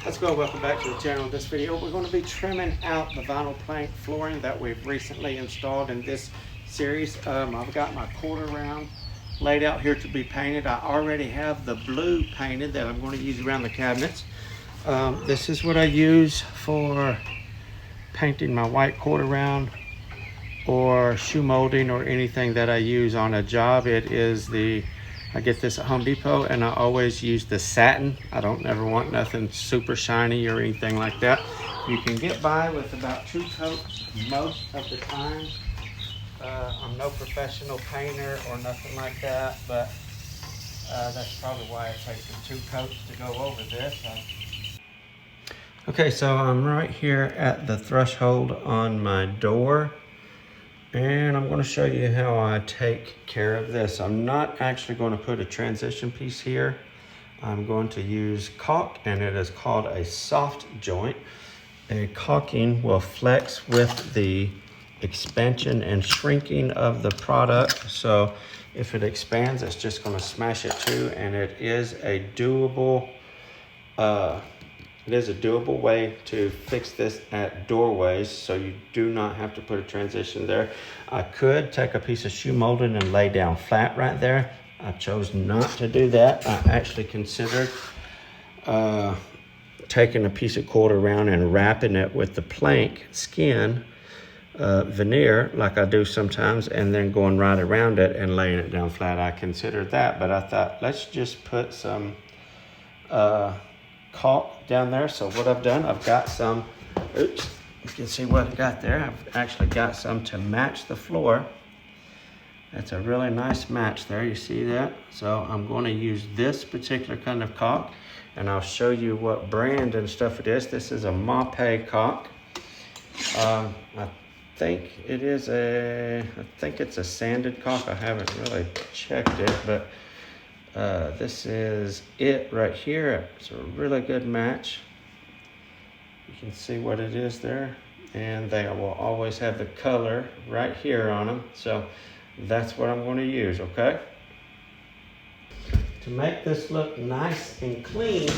Let's go. Welcome back to the channel. In this video, we're going to be trimming out the vinyl plank flooring that we've recently installed in this series. I've got my quarter round laid out here to be painted. I already have the blue painted that I'm going to use around the cabinets. This is what I use for painting my white quarter round or shoe molding or anything that I use on a job. It is I get this at Home Depot, and I always use the satin. I don't never want nothing super shiny or anything like that. You can get by with about 2 coats most of the time. I'm no professional painter or nothing like that, but that's probably why it takes me 2 coats to go over this. Okay, so I'm right here at the threshold on my door. And I'm going to show you how I take care of this. I'm not actually going to put a transition piece here. I'm going to use caulk, and it is called a soft joint. A caulking will flex with the expansion and shrinking of the product. So if it expands, it's just going to smash it too. And it is a doable way to fix this at doorways, so you do not have to put a transition there. I could take a piece of shoe molding and lay down flat right there. I chose not to do that. I actually considered taking a piece of quarter round and wrapping it with the plank skin veneer like I do sometimes, and then going right around it and laying it down flat. I considered that, but I thought, let's just put some caulk down there. So what I've done, I've got some, oops, you can see what I got there. I've actually got some to match the floor. That's a really nice match there, you see that? So I'm going to use this particular kind of caulk, and I'll show you what brand and stuff it is. This is a Mape caulk. I think it's a sanded caulk. I haven't really checked it, but this is it right here. It's a really good match. You can see what it is there, and they will always have the color right here on them. So that's what I'm going to use, okay? To make this look nice and clean,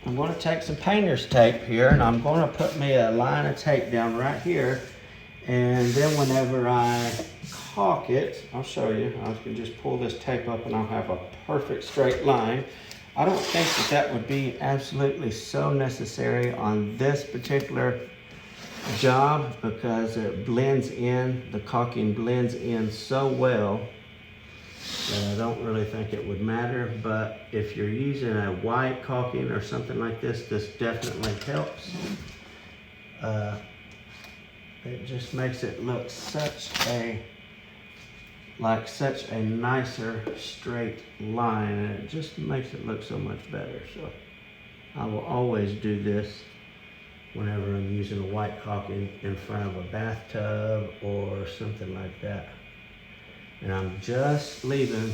I'm going to take some painter's tape here, and I'm going to put me a line of tape down right here. And then whenever I caulk it, I'll show you. I can just pull this tape up and I'll have a perfect straight line. I don't think that would be absolutely so necessary on this particular job, because it blends in, the caulking blends in so well that I don't really think it would matter. But if you're using a white caulking or something like this, this definitely helps. It just makes it look such a nicer straight line, and it just makes it look so much better. So I will always do this whenever I'm using a white caulking in front of a bathtub or something like that. And I'm just leaving,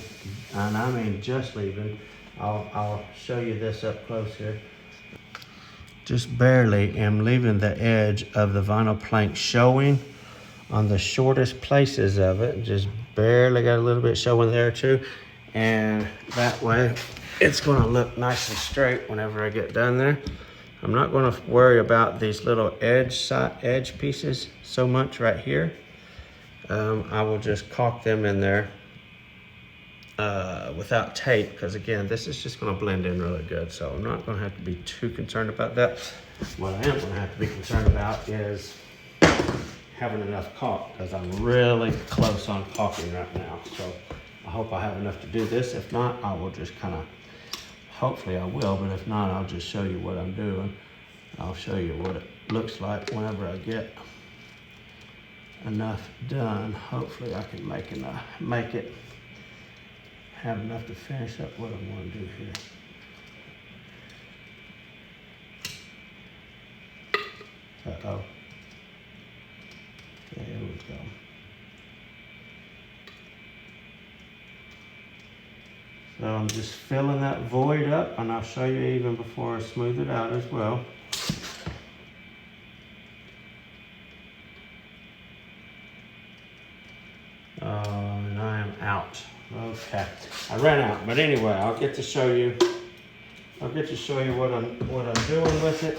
and I mean just leaving. I'll show you this up close here. Just barely am leaving the edge of the vinyl plank showing on the shortest places of it. Just barely got a little bit showing there too. And that way it's going to look nice and straight whenever I get done there. I'm not going to worry about these little edge pieces so much right here. I will just caulk them in there without tape, because again, this is just going to blend in really good. So I'm not going to have to be too concerned about that. What I am going to have to be concerned about is having enough caulk, because I'm really close on caulking right now. So I hope I have enough to do this. If not, I will just kind of, hopefully I will, but if not, I'll just show you what I'm doing. I'll show you what it looks like whenever I get enough done. Hopefully I can make it have enough to finish up what I'm going to do here. Uh-oh. There we go. So I'm just filling that void up, and I'll show you even before I smooth it out as well. And I am out. Okay, I ran out, but anyway, I'll get to show you I'll get to show you what I'm doing with it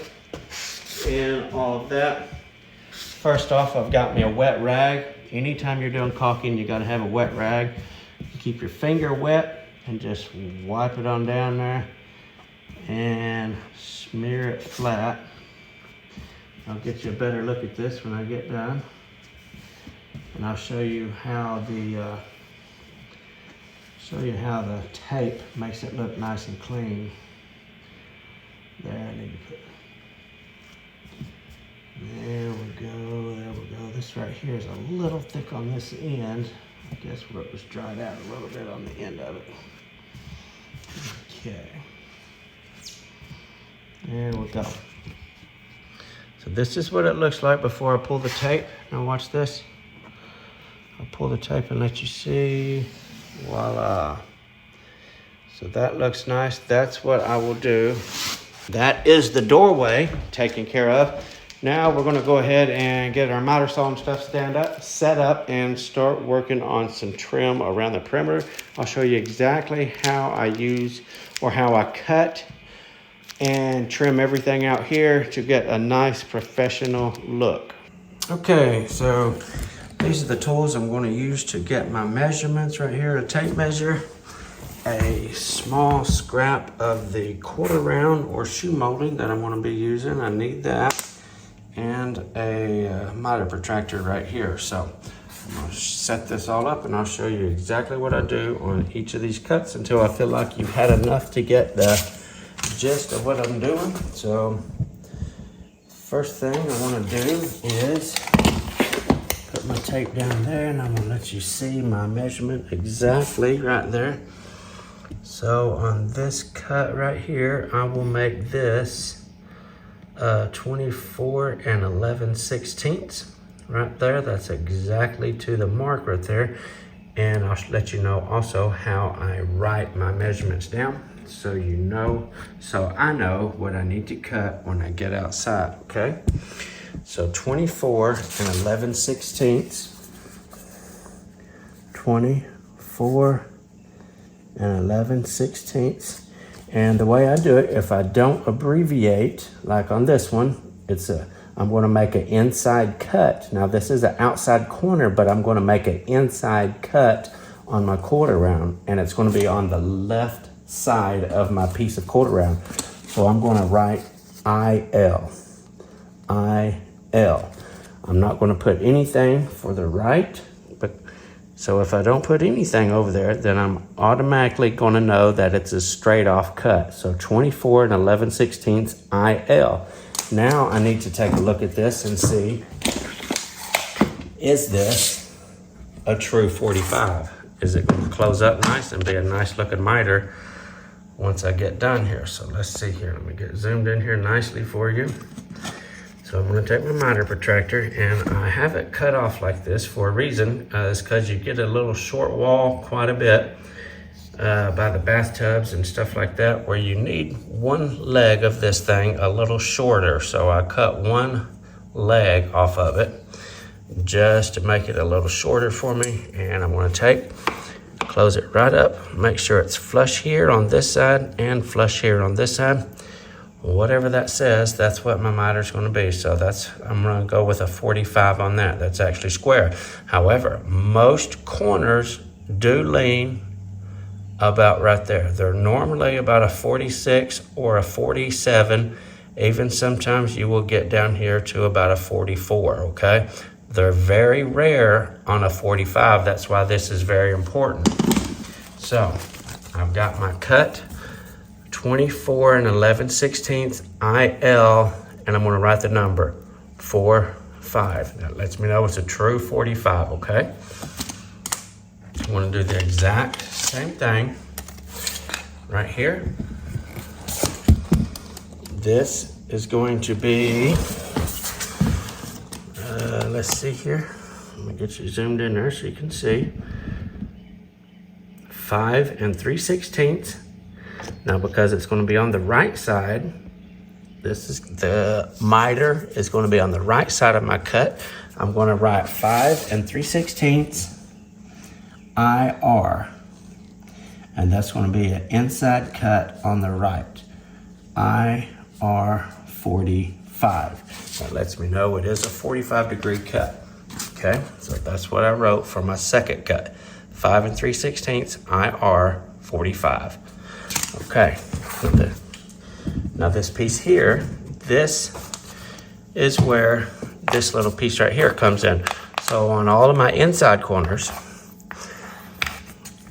and all of that. First off, I've got me a wet rag. Anytime you're doing caulking, you gotta have a wet rag. Keep your finger wet and just wipe it on down there and smear it flat. I'll get you a better look at this when I get done. And I'll show you how the tape makes it look nice and clean. There, I need to put. There we go, there we go. This right here is a little thick on this end. I guess where it was dried out a little bit on the end of it. Okay. There we go. So this is what it looks like before I pull the tape. Now watch this. I'll pull the tape and let you see. Voila. So that looks nice. That's what I will do. That is the doorway taken care of. Now we're gonna go ahead and get our miter saw and stuff set up and start working on some trim around the perimeter. I'll show you exactly how I use or how I cut and trim everything out here to get a nice professional look. Okay, so these are the tools I'm going to use to get my measurements right here. A tape measure, a small scrap of the 1/4 round or shoe molding that I'm going to be using. I need that. And a miter protractor right here. So I'm going to set this all up and I'll show you exactly what I do on each of these cuts until I feel like you've had enough to get the gist of what I'm doing. So first thing I want to do is put my tape down there and I'm going to let you see my measurement exactly right there. So on this cut right here, I will make this 24 11/16 right there. That's exactly to the mark right there. And I'll let you know also how I write my measurements down so you know, so I know what I need to cut when I get outside, okay? So 24 11/16, 24 11/16. And the way I do it, if I don't abbreviate, like on this one, I'm going to make an inside cut. Now this is an outside corner, but I'm going to make an inside cut on my 1/4 round, and it's going to be on the left side of my piece of 1/4 round. So I'm going to write IL. I'm not going to put anything for the right, so if I don't put anything over there, then I'm automatically going to know that it's a straight off cut. So 24 11/16 IL. Now I need to take a look at this and see, is this a true 45? Is it going to close up nice and be a nice looking miter once I get done here? So let's see here. Let me get zoomed in here nicely for you. So I'm going to take my miter protractor and I have it cut off like this for a reason. It's because you get a little short wall quite a bit by the bathtubs and stuff like that, where you need one leg of this thing a little shorter. So I cut one leg off of it just to make it a little shorter for me. And I'm going to close it right up, make sure it's flush here on this side and flush here on this side. Whatever that says, that's what my miter is going to be. So I'm going to go with a 45 on that. That's actually square. However, most corners do lean about right there. They're normally about a 46 or a 47. Even sometimes you will get down here to about a 44, okay? They're very rare on a 45. That's why this is very important. So I've got my cut. 24 11/16 IL, and I'm going to write the number 45. That lets me know it's a true 45, okay? I'm going to do the exact same thing right here. This is going to be, let's see here. Let me get you zoomed in there so you can see. 5 3/16. Now, because it's going to be on the right side, the miter is going to be on the right side of my cut. I'm going to write 5 3/16 IR. And that's going to be an inside cut on the right. IR 45. That lets me know it is a 45-degree cut. Okay, so that's what I wrote for my second cut. 5 3/16 IR 45. Okay, now this piece here, this is where this little piece right here comes in. So on all of my inside corners,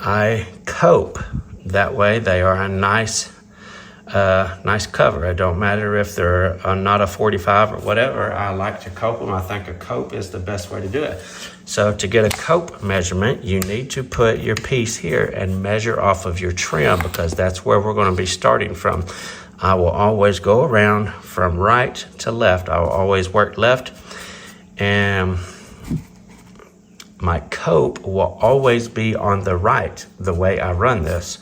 I cope. That way they are a nice cover. It don't matter if they're not a 45 or whatever. I like to cope them. I think a cope is the best way to do it. So to get a cope measurement, you need to put your piece here and measure off of your trim, because that's where we're going to be starting from. I will always go around from right to left. I will always work left, and my cope will always be on the right the way I run this.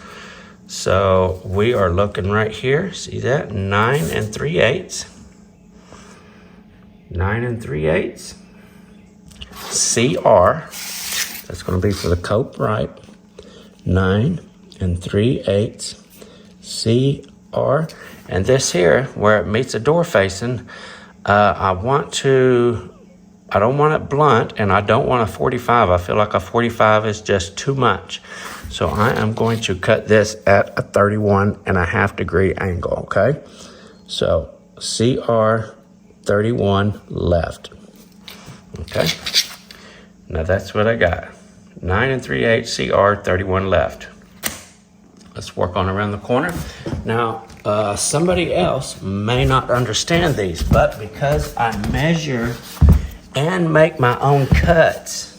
So we are looking right here. See that? 9 3/8. 9 3/8. CR. That's going to be for the cope right. 9 3/8. CR. And this here, where it meets the door facing, I don't want it blunt, and I don't want a 45. I feel like a 45 is just too much. So I am going to cut this at a 31.5-degree angle, okay? So CR 31 left, okay? Now that's what I got. 9 3/8 CR 31 left. Let's work on around the corner. Now, somebody else may not understand these, but because I measure and make my own cuts,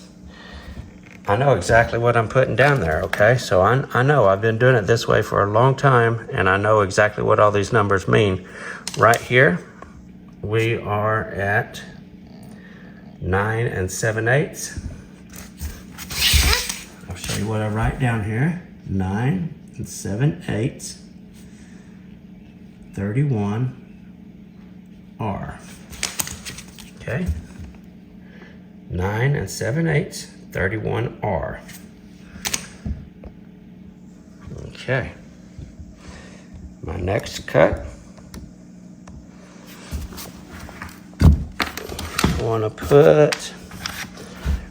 I know exactly what I'm putting down there, okay? So I know I've been doing it this way for a long time, and I know exactly what all these numbers mean. Right here, we are at 9 7/8. I'll show you what I write down here. 9 7/8, 31 R. Okay. 9 7/8, 31 R. Okay. My next cut, I want to put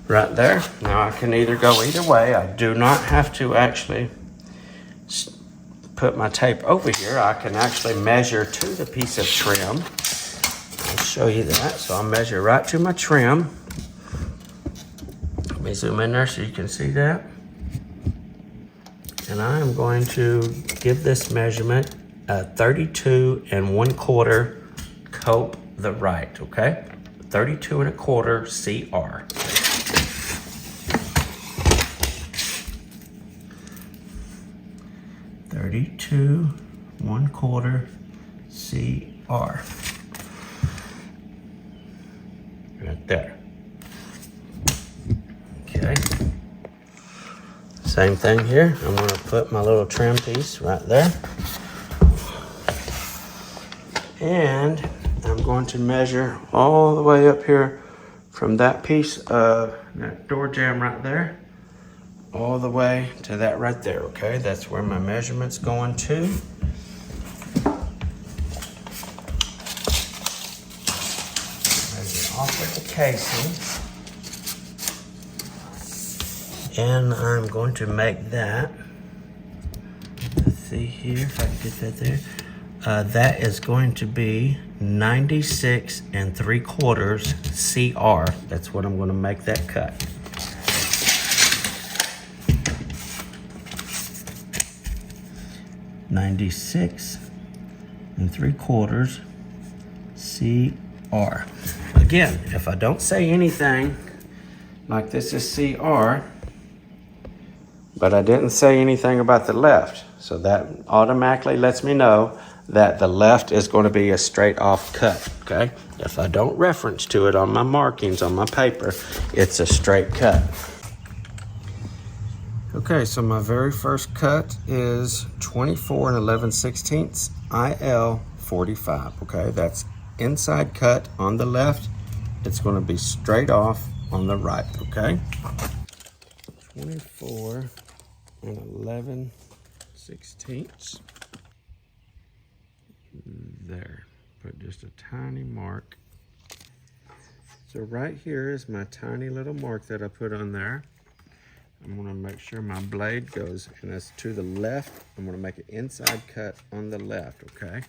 right there. Now I can either go either way. I do not have to actually put my tape over here. I can actually measure to the piece of trim. I'll show you that. So I'll measure right to my trim. Let me zoom in there so you can see that. And I am going to give this measurement a 32 1/4 cope the right, okay? 32 1/4 CR. .32 1/4 CR. Right there. Okay. Same thing here. I'm going to put my little trim piece right there. And I'm going to measure all the way up here from that piece of that door jamb right there, all the way to that right there, okay? That's where my measurement's going to. Measure off with the casing. And I'm going to make that, let's see here if I can get that there. That is going to be 96 3/4 CR. That's what I'm going to make that cut. .96 3/4 CR. Again, if I don't say anything, like this is CR, but I didn't say anything about the left, so that automatically lets me know that the left is going to be a straight off cut, okay? If I don't reference to it on my markings on my paper, it's a straight cut. Okay, so my very first cut is 24 11/16 IL 45, okay? That's inside cut on the left. It's going to be straight off on the right, okay? 24 11/16. There, put just a tiny mark. So right here is my tiny little mark that I put on there. I'm gonna make sure my blade goes, and it's to the left. I'm gonna make an inside cut on the left, okay?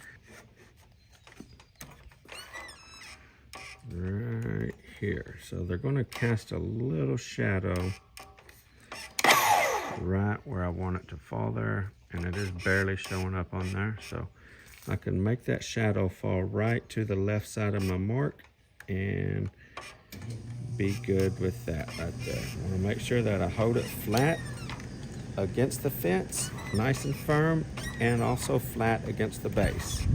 Right here. So they're gonna cast a little shadow right where I want it to fall there, and it is barely showing up on there. So I can make that shadow fall right to the left side of my mark and be good with that right there. I want to make sure that I hold it flat against the fence, nice and firm, and also flat against the base.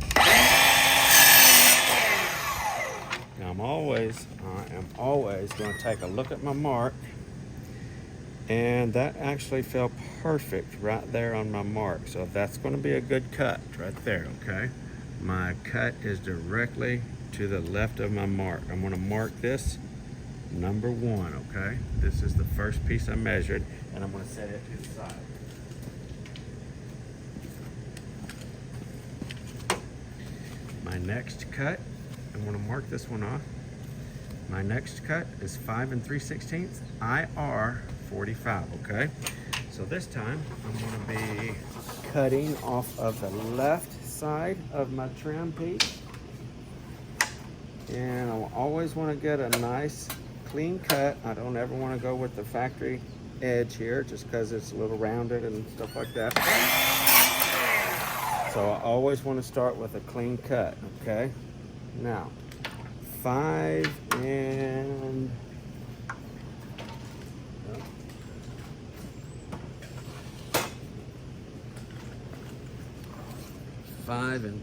Now I am always going to take a look at my mark, and that actually fell perfect right there on my mark. So that's going to be a good cut right there, okay? My cut is directly to the left of my mark. I'm going to mark this number 1, okay? This is the first piece I measured, and I'm going to set it to the side. My next cut, I'm going to mark this one off. My next cut is 5 3/16 IR 45, okay? So this time I'm going to be cutting off of the left side of my trim piece. And I always want to get a nice clean cut. I don't ever want to go with the factory edge here just because it's a little rounded and stuff like that. So I always want to start with a clean cut, okay? Now, 5 and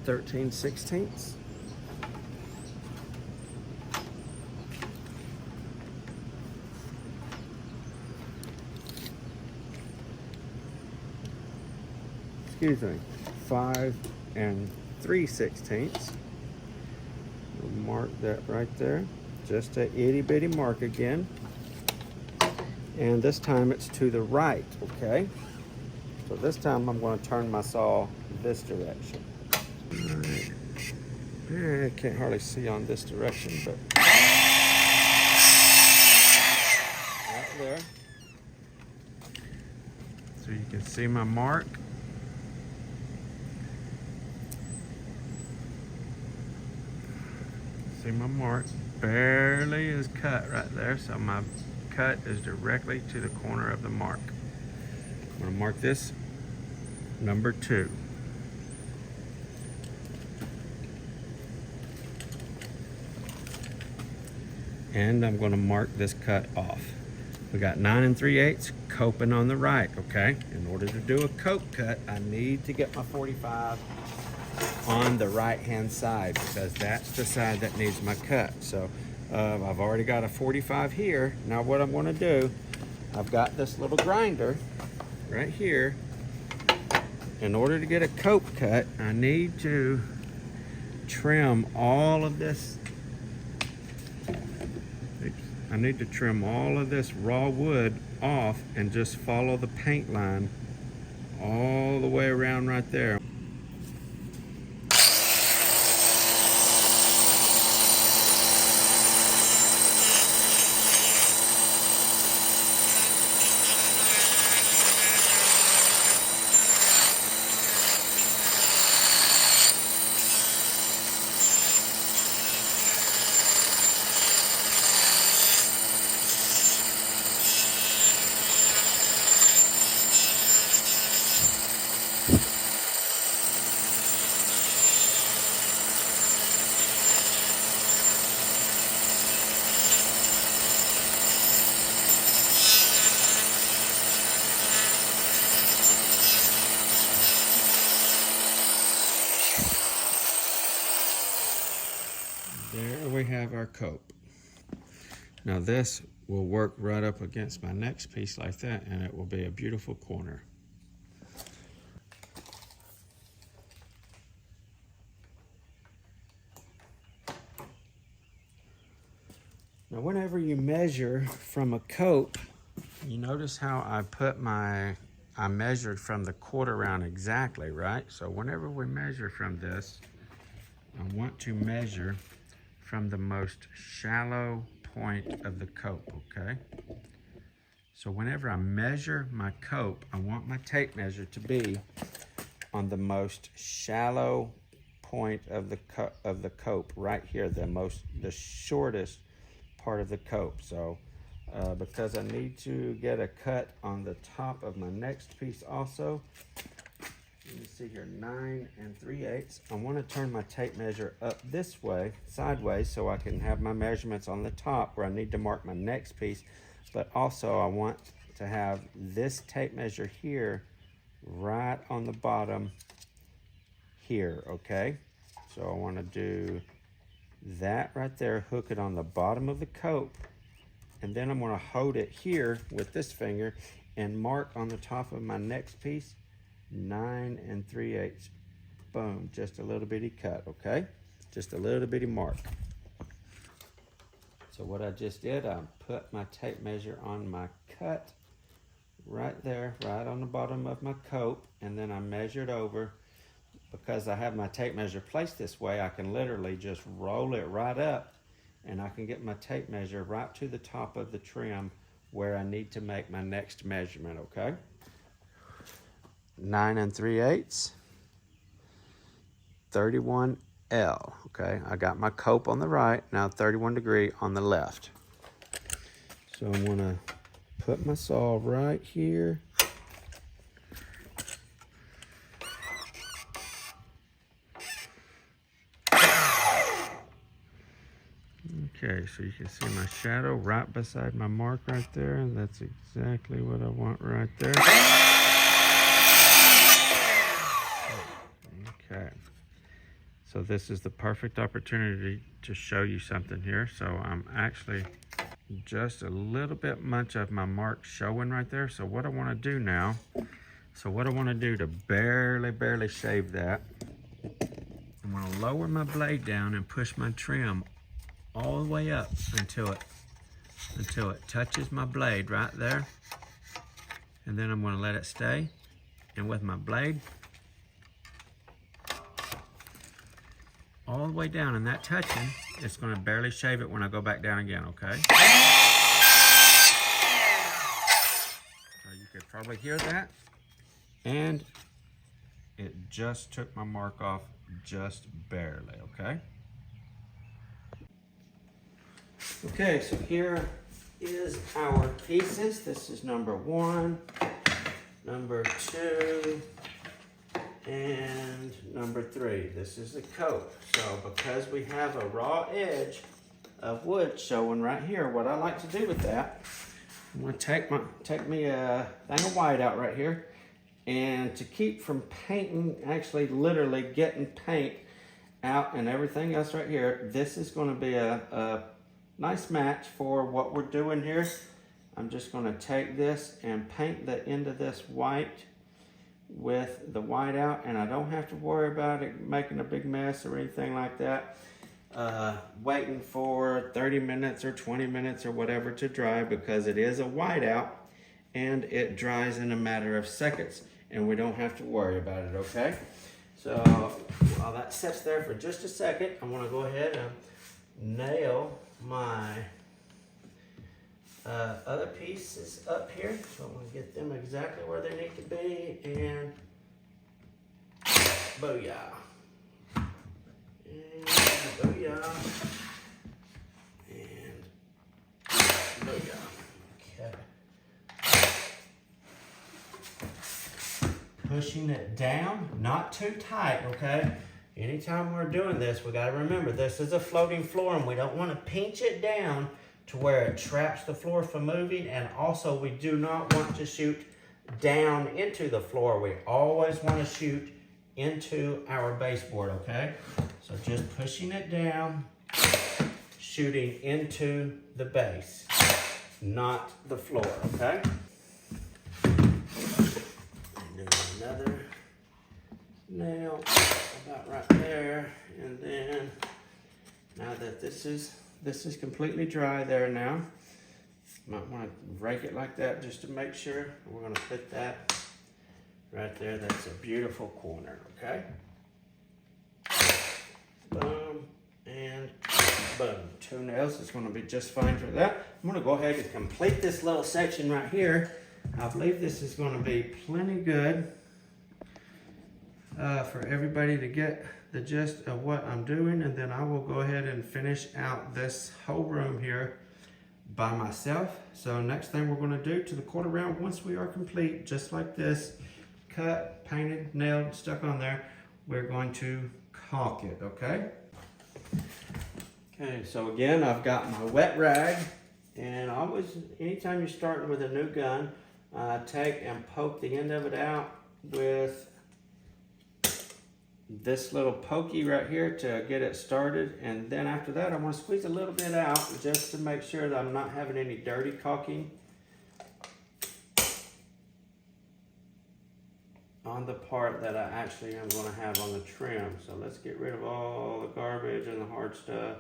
13/16. Excuse me, 5 3/16. We'll mark that right there. Just a itty bitty mark again. And this time it's to the right, okay? So this time I'm going to turn my saw this direction. All right. I can't hardly see on this direction, but right there. So you can see my mark. See my mark barely is cut right there, so my cut is directly to the corner of the mark. I'm going to mark this number 2. And I'm going to mark this cut off. We got 9 3/8 coping on the right, okay? In order to do a cope cut, I need to get my 45 on the right hand side because that's the side that needs my cut. So I've already got a 45 here. Now what I'm going to do, I've got this little grinder right here. In order to get a cope cut, I need to trim all of this. I need to trim all of this raw wood off and just follow the paint line all the way around right there. There we have our cope. Now this will work right up against my next piece like that, and it will be a beautiful corner. Now whenever you measure from a cope, you notice how I measured from the quarter round exactly, right? So whenever we measure from this, I want to measure from the most shallow point of the cope, okay? So whenever I measure my cope, I want my tape measure to be on the most shallow point of the cope, right here, the shortest part of the cope. So because I need to get a cut on the top of my next piece also, let me see here, 9 3/8. I want to turn my tape measure up this way, sideways, so I can have my measurements on the top where I need to mark my next piece. But also I want to have this tape measure here right on the bottom here, okay? So I want to do that right there, hook it on the bottom of the cope, and then I'm going to hold it here with this finger and mark on the top of my next piece 9 3/8. Boom, just a little bitty cut, okay? Just a little bitty mark. So what I just did, I put my tape measure on my cut right there, right on the bottom of my cope, and then I measured over. Because I have my tape measure placed this way, I can literally just roll it right up, and I can get my tape measure right to the top of the trim where I need to make my next measurement, okay? 9 3/8, 31L, okay? I got my cope on the right, now 31 degree on the left. So I'm gonna put my saw right here. Okay, so you can see my shadow right beside my mark right there, and that's exactly what I want right there. Okay, so this is the perfect opportunity to show you something here. So I'm actually just a little bit much of my mark showing right there. So what I want to do now, to barely shave that, I'm going to lower my blade down and push my trim all the way up until it touches my blade right there, and then I'm going to let it stay, and with my blade all the way down and that touching, it's going to barely shave it when I go back down again, okay? So you could probably hear that, and it just took my mark off just barely, okay? Okay, so here is our pieces. This is number 1, number 2, and number 3. This is the cope. So because we have a raw edge of wood showing right here, what I like to do with that, I'm going to take me a thing of white out right here, and to keep from painting, actually literally getting paint out and everything else right here, this is going to be a nice match for what we're doing here. I'm just going to take this and paint the end of this white with the white out, and I don't have to worry about it making a big mess or anything like that. Waiting for 30 minutes or 20 minutes or whatever to dry, because it is a white out and it dries in a matter of seconds, and we don't have to worry about it, okay? So while that sits there for just a second, I want to go ahead and nail my other pieces up here. So I'm going to get them exactly where they need to be, and booyah. And booyah. And booyah. Okay. Pushing it down, not too tight, okay? Anytime we're doing this, we gotta remember this is a floating floor, and we don't want to pinch it down to where it traps the floor from moving, and also we do not want to shoot down into the floor. We always want to shoot into our baseboard, okay? So just pushing it down, shooting into the base, not the floor, okay? And do another nail about right there, and then now that this is completely dry there now, might want to rake it like that just to make sure. We're going to put that right there. That's a beautiful corner, okay? Boom. Boom, 2 nails is gonna be just fine for that. I'm gonna go ahead and complete this little section right here. I believe this is gonna be plenty good for everybody to get the gist of what I'm doing, and then I will go ahead and finish out this whole room here by myself. So next thing we're going to do to the quarter round, once we are complete, just like this, cut, painted, nailed, stuck on there, we're going to caulk it, okay? Okay, so again, I've got my wet rag, and always, anytime you're starting with a new gun, take and poke the end of it out with this little pokey right here to get it started, and then after that I want to squeeze a little bit out just to make sure that I'm not having any dirty caulking on the part that I actually am going to have on the trim. So let's get rid of all the garbage and the hard stuff,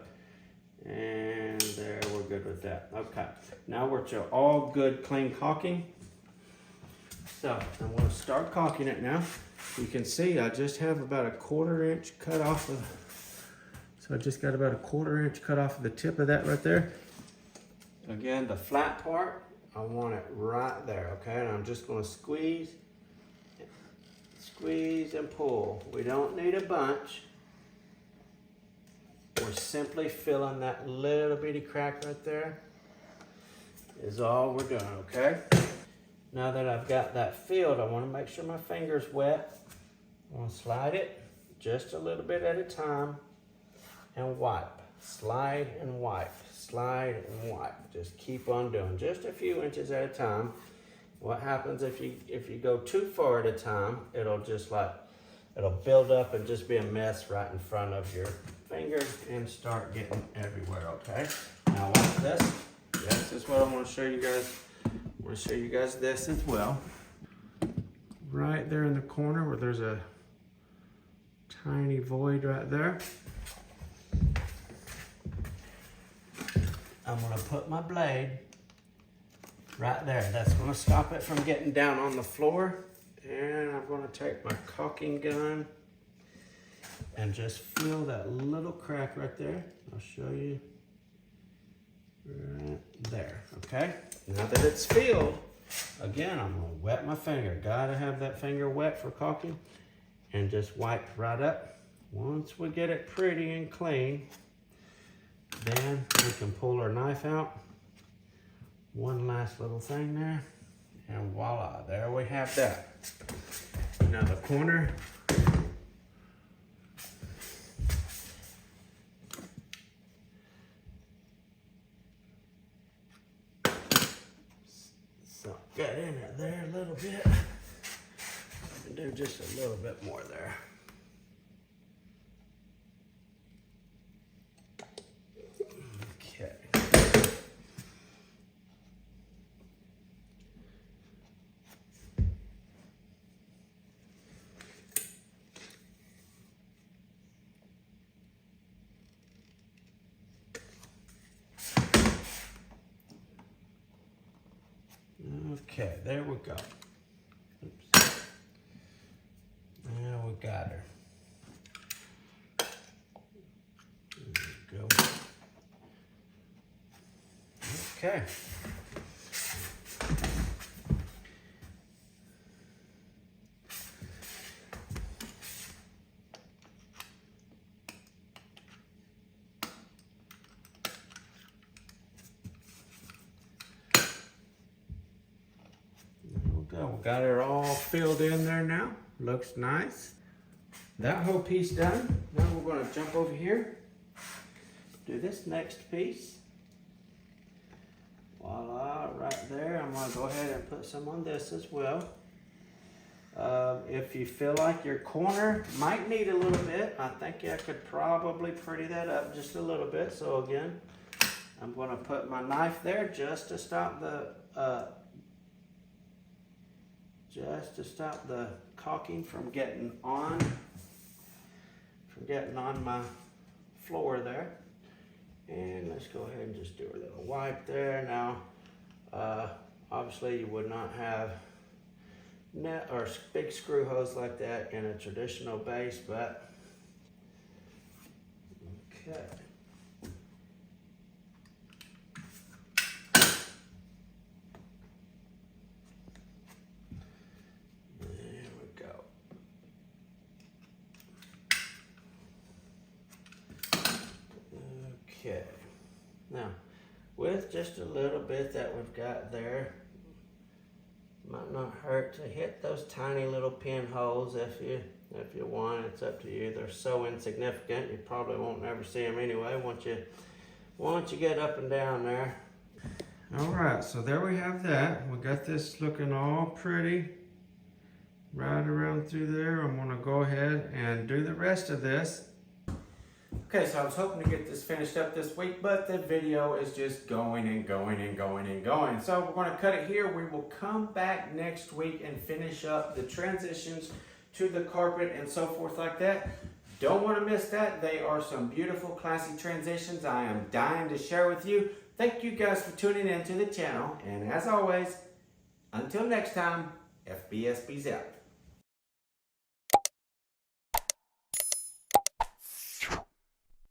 and there, we're good with that. Okay, now we're to all good clean caulking. So I'm going to start caulking it now. You can see I just have about a 1/4 inch cut off of, so I just got about a 1/4 inch cut off of the tip of that right there. Again, the flat part, I want it right there, okay? And I'm just gonna squeeze and pull. We don't need a bunch. We're simply filling that little bitty crack right there is all we're doing, okay? Now that I've got that filled, I want to make sure my finger's wet. I want to slide it just a little bit at a time and wipe. Slide and wipe, slide and wipe. Just keep on doing just a few inches at a time. What happens if you go too far at a time, it'll build up and just be a mess right in front of your finger and start getting everywhere, okay? Now watch this. This is what I want to show you guys. I want to show you guys this as well. Right there in the corner where there's a tiny void right there, I'm going to put my blade right there. That's going to stop it from getting down on the floor. And I'm going to take my caulking gun and just fill that little crack right there. I'll show you right there, okay? Now that it's filled, again, I'm gonna wet my finger. Gotta have that finger wet for caulking, and just wipe right up. Once we get it pretty and clean, then we can pull our knife out. One last little thing there, and voila, there we have that. Now the corner, got in it there a little bit, and do just a little bit more there. Okay. Okay, there we go. Oops. There we got her. There we go. Okay. We got it all filled in there now. Looks nice. That whole piece done. Now we're going to jump over here. Do this next piece. Voila, right there. I'm going to go ahead and put some on this as well. If you feel like your corner might need a little bit, I think I could probably pretty that up just a little bit. So again, I'm going to put my knife there just to stop the caulking from getting on my floor there. And let's go ahead and just do a little wipe there. Now, obviously you would not have net or big screw hose like that in a traditional base, but okay. Okay. Now, with just a little bit that we've got there, might not hurt to hit those tiny little pinholes if you want. It's up to you. They're so insignificant, you probably won't ever see them anyway once you get up and down there. All right, so there we have that. We got this looking all pretty right around through there. I'm gonna go ahead and do the rest of this. Okay, so I was hoping to get this finished up this week, but the video is just going and going and going and going. So we're going to cut it here. We will come back next week and finish up the transitions to the carpet and so forth like that. Don't want to miss that. They are some beautiful, classy transitions I am dying to share with you. Thank you guys for tuning in to the channel. And as always, until next time, FBSB's out.